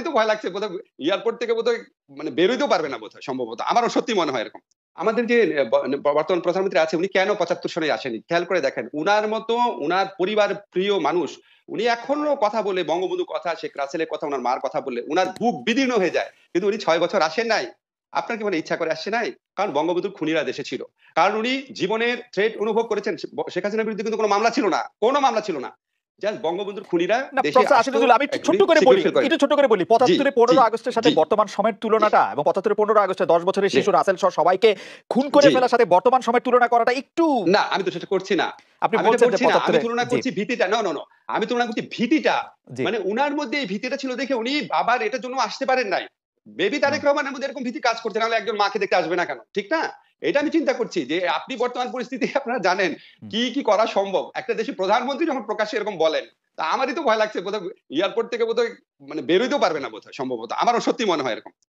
আমারই তো ভয় লাগছে বোধহয় এয়ারপোর্ট থেকে বোধহয় মানে বেরোইতেও পারবে না বোধহয় সম্ভবত। আমারও সত্যি মনে হয় এরকম। আমাদের যে বর্তমান প্রধানমন্ত্রী আছে উনি কেন ৭৫ সনে আসেনি? খেয়াল করে দেখেন। উনার মতো উনার পরিবার প্রিয় মানুষ উনি এখনো কথা বলে বঙ্গবন্ধুর কথা, শেখ রাসেলের কথা, উনার মার কথা বললে উনার বুক বিদীর্ণ হয়ে যায়। কিন্তু উনি ৬ বছর আসেন নাই। আপনার কি মানে ইচ্ছা করে আসছে নাই? কারণ বঙ্গবন্ধুর খুনিরা দেশে ছিল। কারণ উনি জীবনের থ্রেট অনুভব করেছেন। শেখ হাসিনার বিরুদ্ধে কিন্তু কোন মামলা ছিল না। কোন মামলা ছিল না। জাস্ট বঙ্গবন্ধুর খুনিরা না দেশে প্রফেসর আসতো, আশিদুল আমি একটু ছোট্ট করে বলি, একটু ছোট্ট করে বলি। জি, ৭৫ এ জি, ১৫ আগস্টের সাথে জি, বর্তমান সময়ের তুলনাটা এবং ৭৫ এ ১৫ আগস্টে ১০ বছরের জি, শিশু রাসেল সহ সবাইকে খুন করে জি। ফেলার সাথে বর্তমান সময়ের তুলনা করাটা একটু না, আমি তো সেটা করছি না। আপনি আমি এটা বলছেন যে করছি না। ৭৫ আমি এ তুলনা জি, করছি ভীতিটা। No, no, no. আমি তুলনা করছি ভীতিটা। জি। মানে উনার মধ্যে এই ভীতিটা ছিল দেখে উনি আবার এটার জন্য আসতে পারেন নাই। মেবি হুম, তারেক রহমানের মধ্যে এরকম ভীতি কাজ করছে। নাহলে একজন মাকে দেখতে আসবে না কেন? ঠিক না? এটা আমি চিন্তা করছি যে আপনি বর্তমান পরিস্থিতি আপনারা জানেন হুম। কি করা সম্ভব। একটা দেশের প্রধানমন্ত্রী যখন প্রকাশ্যে এরকম বলেন, তা আমারই তো ভয় লাগছে বোধহয় এয়ারপোর্ট থেকে বোধহয় মানে বেরোইতেও পারবে না বোধহয় সম্ভবত। আমারও সত্যি মনে হয় এরকম।